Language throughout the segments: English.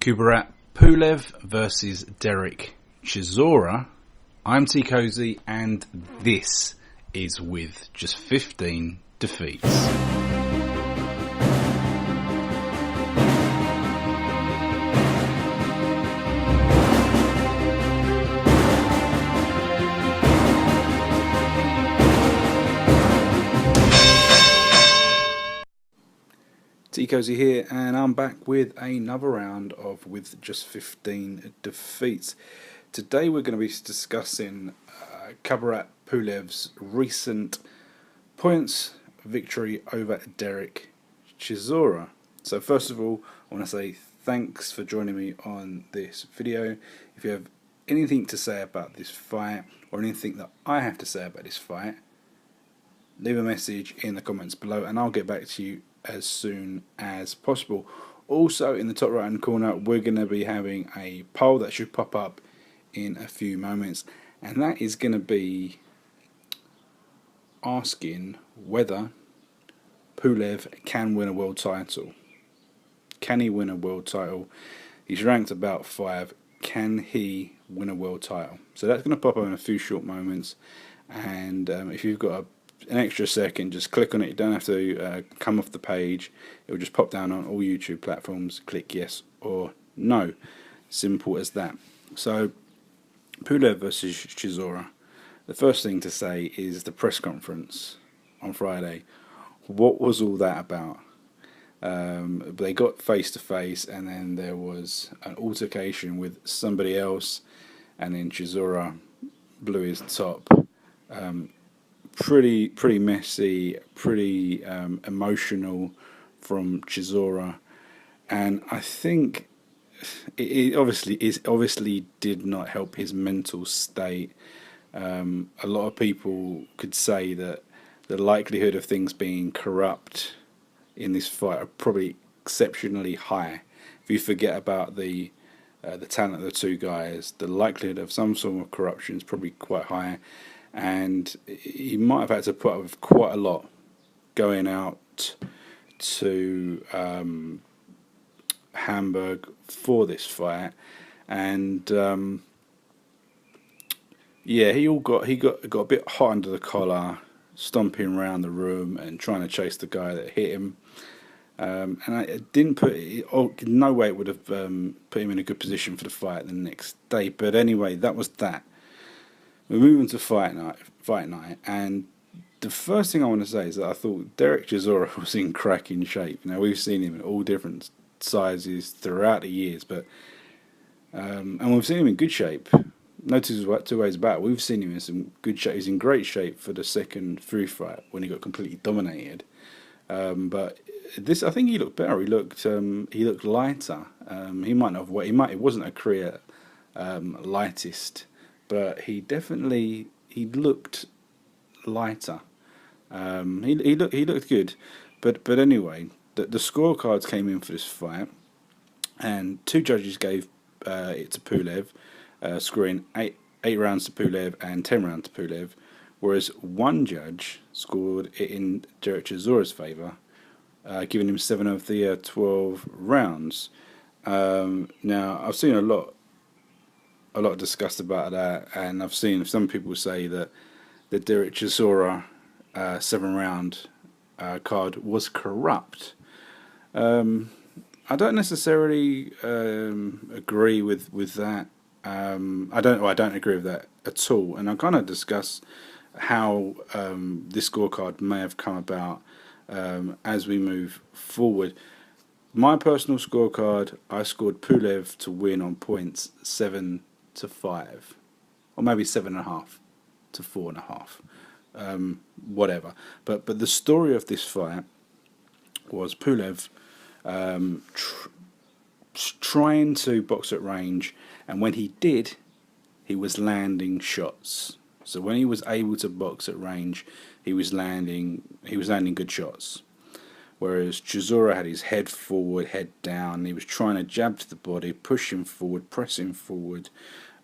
Kubrat Pulev versus Dereck Chisora. I'm Teekosey, and this is with just 15 defeats. Teekosey here, and I'm back with another round of with just 15 defeats. Today we're going to be discussing Kubrat Pulev's recent points victory over Dereck Chisora. So first of all, I want to say thanks for joining me on this video. If you have anything to say about this fight, or anything that I have to say about this fight, leave a message in the comments below and I'll get back to you as soon as possible. Also, in the top right hand corner, we're going to be having a poll that should pop up in a few moments, and that is going to be asking whether Pulev can win a world title. Can he win a world title? He's ranked about 5. Can he win a world title? So that's going to pop up in a few short moments, and if you've got an extra second, just click on it. You don't have to come off the page. It will just pop down on all YouTube platforms. Click yes or no. Simple as that. So Pulev versus Chisora. The first thing to say is the press conference on Friday. What was all that about? They got face to face, and then there was an altercation with somebody else, and then Chisora blew his top. Pretty messy, pretty emotional from Chisora, and I think it obviously did not help his mental state. A lot of people could say that the likelihood of things being corrupt in this fight are probably exceptionally high. If you forget about the talent of the two guys, the likelihood of some sort of corruption is probably quite high. And he might have had to put up with quite a lot going out to Hamburg for this fight, and yeah, he got a bit hot under the collar, stomping around the room and trying to chase the guy that hit him. And I didn't put it, no way it would have put him in a good position for the fight the next day. But anyway, that was that. We're moving to fight night, and the first thing I want to say is that I thought Dereck Chisora was in cracking shape. Now, we've seen him in all different sizes throughout the years, but and we've seen him in good shape. No two ways about it. We've seen him in some good shape. He's in great shape for the second Fury fight when he got completely dominated. But this, I think he looked better. He looked lighter. He might not have weighed. It wasn't a career lightest. But he looked lighter. He looked good. But anyway, the scorecards came in for this fight, and two judges gave it to Pulev, scoring 8 rounds to Pulev and 10 rounds to Pulev, whereas one judge scored it in Dereck Chisora's favour, giving him 7 of the 12 rounds. Now, I've seen a lot discussed about that, and I've seen some people say that the Dereck Chisora 7-round card was corrupt. I don't necessarily agree with that. I don't agree with that at all, and I'll kind of discuss how this scorecard may have come about as we move forward. My personal scorecard, I scored Pulev to win on points 7-5, or maybe 7.5 to 4.5, whatever. But the story of this fight was Pulev trying to box at range, and when he did, he was landing shots. So when he was able to box at range, he was landing good shots. Whereas Chisora had his head forward, head down. He was trying to jab to the body, push him forward, press him forward.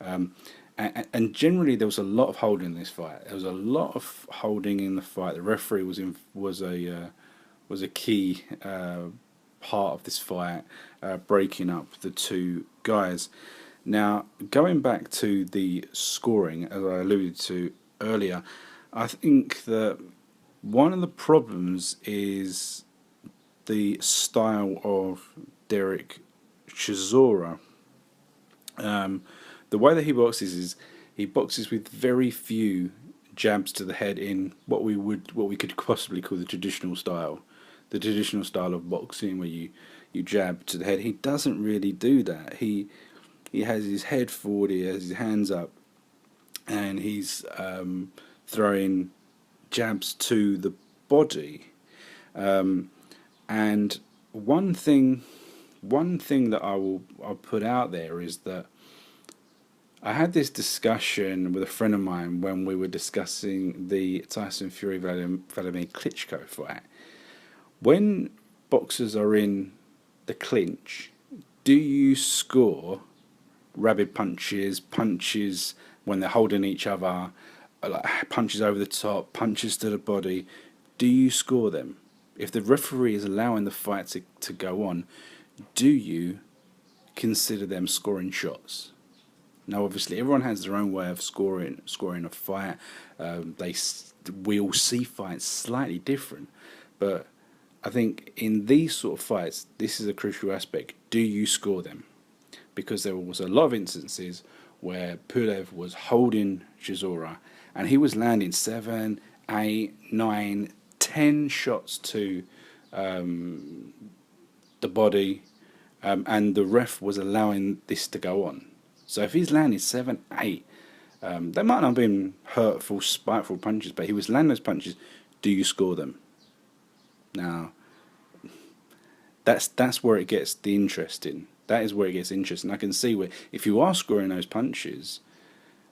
And generally there was a lot of holding in this fight. There was a lot of holding in the fight. The referee was a key part of this fight, breaking up the two guys. Now, going back to the scoring, as I alluded to earlier, I think that one of the problems is the style of Dereck Chisora. The way that he boxes is he boxes with very few jabs to the head in what we could possibly call the traditional style of boxing where you jab to the head. He doesn't really do that. He has his head forward, he has his hands up, and he's throwing jabs to the body. And one thing that I'll put out there is that I had this discussion with a friend of mine when we were discussing the Tyson Fury Vladimir Klitschko fight. When boxers are in the clinch, do you score rabid punches when they're holding each other, like punches over the top, punches to the body? Do you score them? If the referee is allowing the fight to go on, do you consider them scoring shots? Now, obviously, everyone has their own way of scoring a fight. We all see fights slightly different, but I think in these sort of fights, this is a crucial aspect. Do you score them? Because there was a lot of instances where Pulev was holding Chisora, and he was landing 7, 8, 9, 10 shots to the body, and the ref was allowing this to go on. So if he's landing 7, 8, they might not have been hurtful, spiteful punches, but he was landing those punches. Do you score them? Now, that's where it gets the interesting. That is where it gets interesting. I can see where if you are scoring those punches,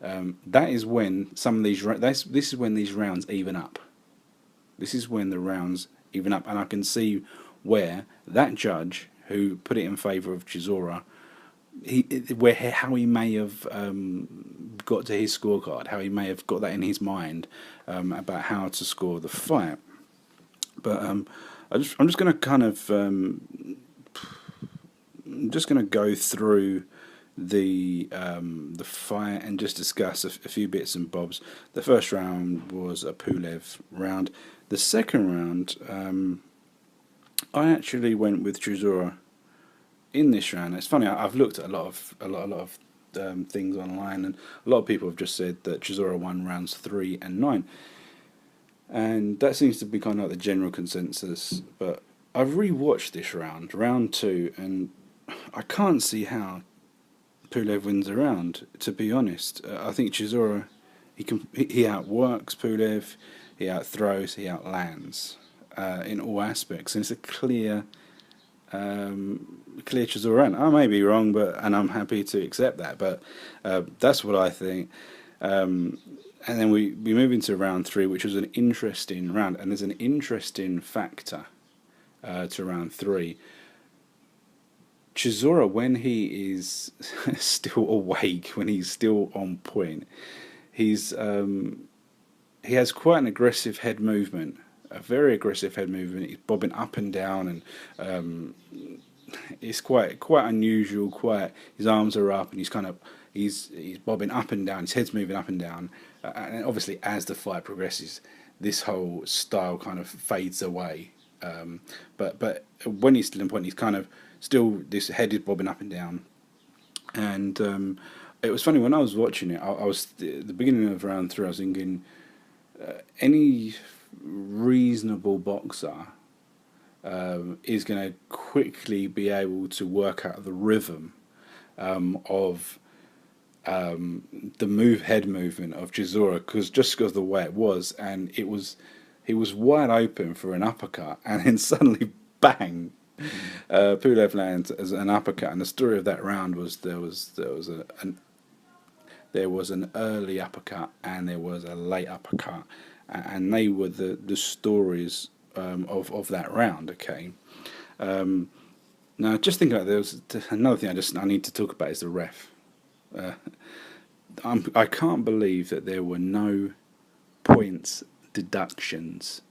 that is when some of these this is when these rounds even up. This is when the rounds even up, and I can see where that judge who put it in favour of Chisora, how he may have got to his scorecard, how he may have got that in his mind about how to score the fight. But I'm just going to kind of I'm just going to go through the fight and just discuss a few bits and bobs. The first round was a Pulev round. The second round, I actually went with Chisora in this round. It's funny. I've looked at a lot of things online, and a lot of people have just said that Chisora won rounds 3 and 9, and that seems to be kind of like the general consensus. But I've rewatched this round 2, and I can't see how Pulev wins a round. To be honest, I think Chisora he outworks Pulev, he outthrows, he outlands in all aspects, and it's a clear Chisora round. I may be wrong, and I'm happy to accept that, but that's what I think. And then we move into round 3, which was an interesting round, and there's an interesting factor to round 3. Chisora, when he is still awake, when he's still on point, he has quite an aggressive head movement, a very aggressive head movement. He's bobbing up and down, and it's quite unusual. His arms are up, and he's bobbing up and down. His head's moving up and down, and obviously as the fight progresses, this whole style kind of fades away. But when he's still in point, he's kind of still, this head is bobbing up and down. And it was funny when I was watching it. I was the beginning of round 3. I was thinking, any reasonable boxer is going to quickly be able to work out the rhythm of the head movement of Chisora, because of the way it was, and he was wide open for an uppercut, and then suddenly bang, Pulev lands as an uppercut. And the story of that round was there was an early uppercut and there was a late uppercut, and they were the stories of that round. Okay. Now, just thinking about there was another thing I need to talk about is the ref. I can't believe that there were no points deductions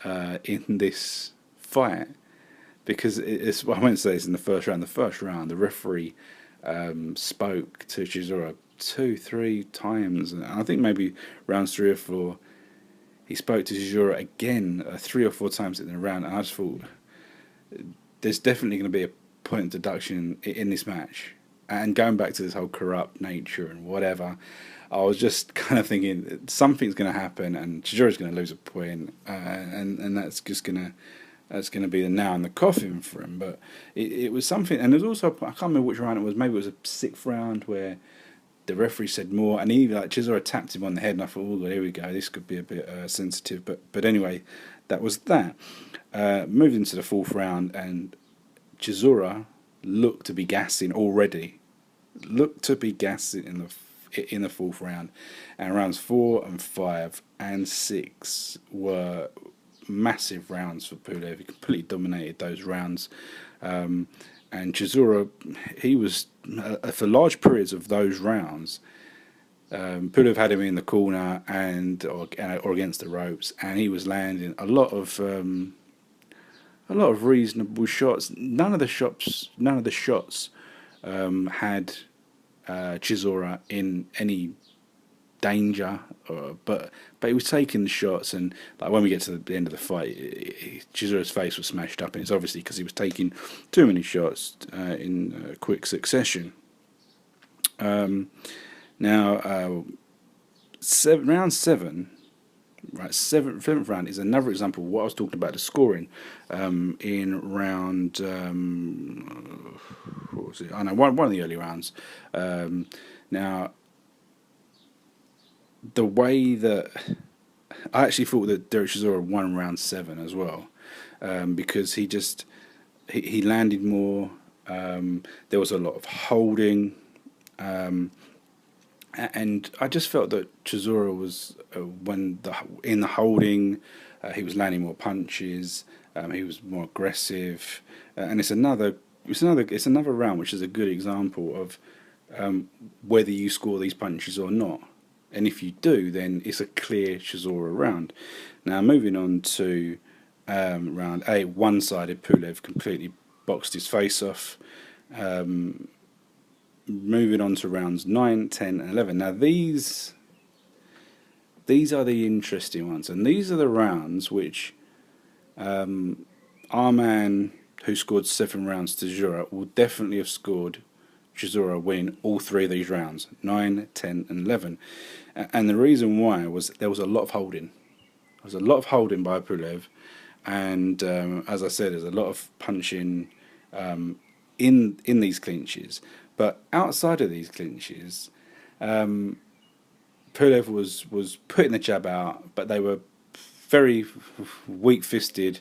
in this fight. because it's, well, I won't say this in the first round. The first round, the referee spoke to Chisora 2, 3 times, and I think maybe rounds 3 or 4, he spoke to Chisora again 3 or 4 times in the round, and I just thought there's definitely going to be a point of deduction in this match. And going back to this whole corrupt nature and whatever, I was just kind of thinking something's going to happen, and Chisora's going to lose a point, and that's just going to be the nail in the coffin for him. But it was something, and there's also, I can't remember which round it was. Maybe it was a sixth round where the referee said more, and he, like, Chisora tapped him on the head, and I thought, oh, here we go, this could be a bit sensitive. But anyway, that was that. Moved into the fourth round, and Chisora looked to be gassing already. Looked to be gassing in the fourth round, and rounds 4 and 5 and 6 were massive rounds for Pulev. He completely dominated those rounds, and Chisora, he was for large periods of those rounds. Pulev had him in the corner or against the ropes, and he was landing a lot of reasonable shots. None of the shots had Chisora in any danger, but he was taking the shots, and like when we get to the end of the fight, Chisora's face was smashed up, and it's obviously because he was taking too many shots in quick succession. Now, round 7. Right, seventh round is another example of what I was talking about, the scoring in round. What was it? I know one of the early rounds. Now, the way that I actually thought that Dereck Chisora won round 7 as well, because he landed more. There was a lot of holding. And I just felt that Chisora was in the holding, he was landing more punches, he was more aggressive, and it's another round which is a good example of whether you score these punches or not. And if you do, then it's a clear Chisora round. Now, moving on to round 8, one-sided. Pulev completely boxed his face off. Moving on to rounds 9, 10, and 11. Now, these are the interesting ones, and these are the rounds which our man who scored 7 rounds to Chisora will definitely have scored Chisora winning all 3 of these rounds, 9, 10, and 11. And the reason why was there was a lot of holding. There was a lot of holding by Pulev, and as I said, there's a lot of punching in these clinches. But outside of these clinches, Pulev was putting the jab out, but they were very weak-fisted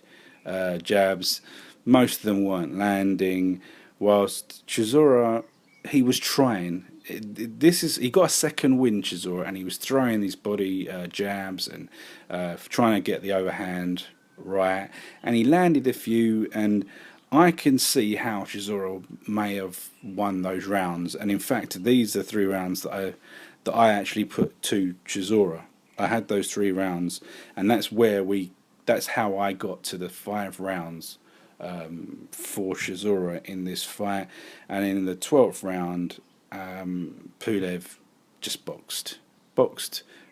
jabs. Most of them weren't landing, whilst Chisora, he was trying. He got a second win, Chisora, and he was throwing these body jabs and trying to get the overhand right, and he landed a few, and I can see how Chisora may have won those rounds, and in fact, these are 3 rounds that I actually put to Chisora. I had those 3 rounds, and that's how I got to the 5 rounds for Chisora in this fight. And in the 12th round, Pulev just boxed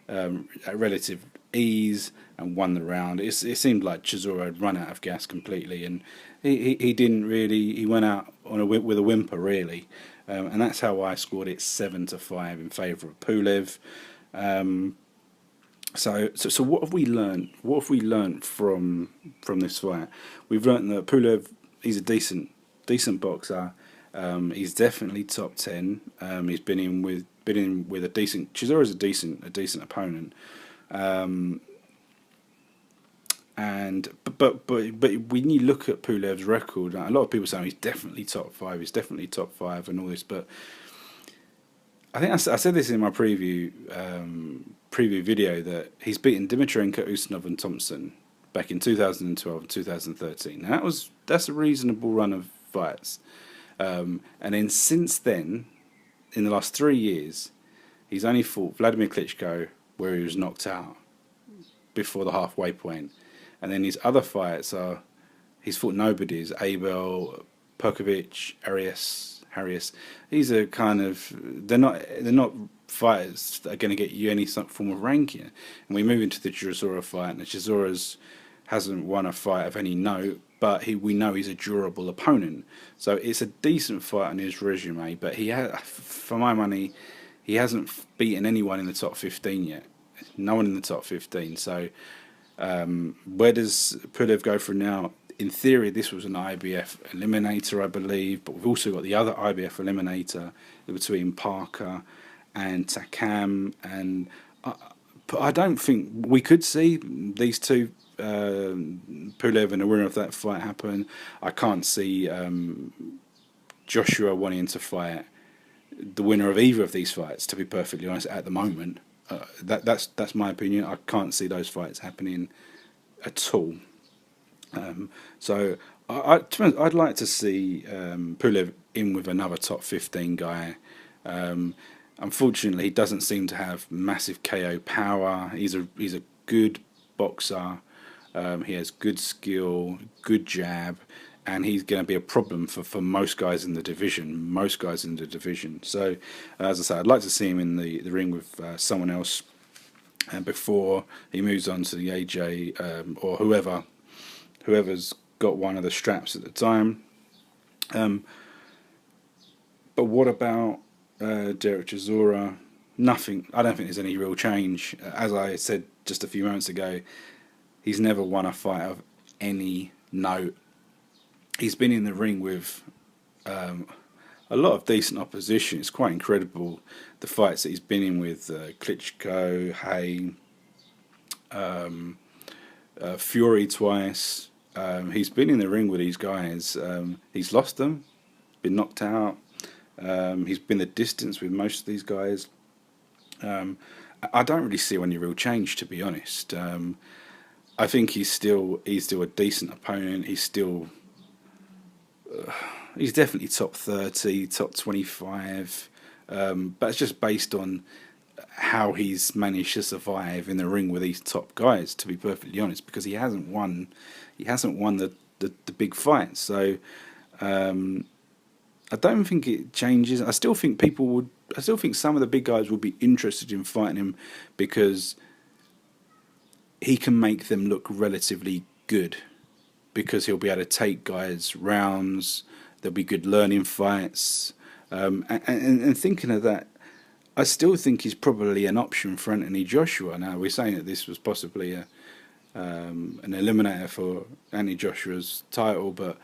at relative ease and won the round. It seemed like Chisora had run out of gas completely, and he didn't really. He went out with a whimper, really, and that's how I scored it 7-5 in favour of Pulev. So what have we learned? What have we learned from this fight? We've learned that Pulev, he's a decent boxer. He's definitely top 10. He's been in with a decent. Chisora's a decent opponent. But when you look at Pulev's record, a lot of people say he's definitely top 5. He's definitely top 5 and all this, but I think I said this in my preview video that he's beaten Dimitrienko, Ustinov, and Thompson back in 2012 and 2013. Now that's a reasonable run of fights, and then since then, in the last 3 years, he's only fought Vladimir Klitschko, where he was knocked out before the halfway point. And then his other fights are He's fought nobodies. Abel, Perkovic, Harris. These are kind of they're not fighters that are going to get you any form of ranking. And we move into the Chisora fight, and the Chisora's hasn't won a fight of any note, but we know he's a durable opponent. So it's a decent fight on his resume, but for my money, he hasn't beaten anyone in the top 15 yet. No one in the top 15. So where does Pulev go from now? In theory, this was an IBF eliminator, I believe, but we've also got the other IBF eliminator between Parker and Takam, and I don't think we could see these two, Pulev and the winner of that fight, happen. I can't see Joshua wanting to fight the winner of either of these fights, to be perfectly honest, at the moment. That's my opinion. I can't see those fights happening at all. So I'd like to see Pulev in with another top 15 guy. Unfortunately, he doesn't seem to have massive KO power. He's a good boxer. He has good skill, good jab, and he's going to be a problem for most guys in the division. So, as I say, I'd like to see him in the ring with someone else before he moves on to the AJ or whoever's got one of the straps at the time. But what about Dereck Chisora? Nothing. I don't think there's any real change. As I said just a few moments ago, he's never won a fight of any note. He's been in the ring with a lot of decent opposition. It's quite incredible the fights that he's been in with Klitschko, Hay, Fury twice. He's been in the ring with these guys. He's lost them, been knocked out. He's been the distance with most of these guys. I don't really see any real change, to be honest. I think he's still a decent opponent. He's definitely top 30, top 25. But it's just based on how he's managed to survive in the ring with these top guys, to be perfectly honest, because he hasn't won the big fights. So I don't think it changes. I still think some of the big guys would be interested in fighting him because he can make them look relatively good, because he'll be able to take guys rounds. There'll be good learning fights. And thinking of that, I still think he's probably an option for Anthony Joshua. Now, we're saying that this was possibly an eliminator for Anthony Joshua's title, but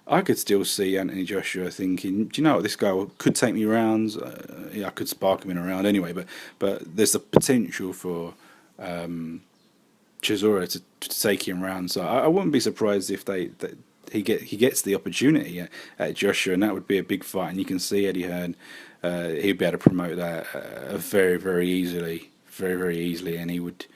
I could still see Anthony Joshua thinking, do you know what, this guy could take me rounds. Yeah, I could spark him in a round anyway, but there's the potential for Chisora to take him round. So I wouldn't be surprised if he gets the opportunity at Joshua, and that would be a big fight. And you can see Eddie Hearn, he'd be able to promote that very, very easily, and he would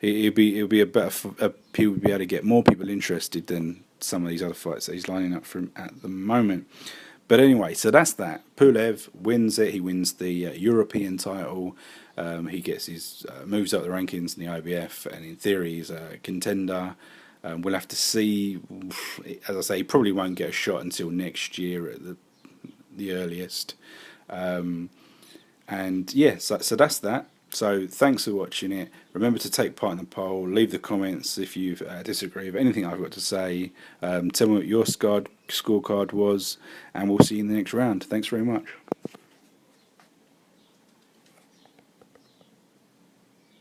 be a better. He would be able to get more people interested than some of these other fights that he's lining up for him at the moment. But anyway, so that's that. Pulev wins it. He wins the European title. He gets his moves up the rankings in the IBF, and in theory he's a contender. We'll have to see. As I say, he probably won't get a shot until next year at the earliest. And yeah, so that's that. So thanks for watching it. Remember to take part in the poll. Leave the comments if you disagree with anything I've got to say. Tell me what your scorecard was, and we'll see you in the next round. Thanks very much.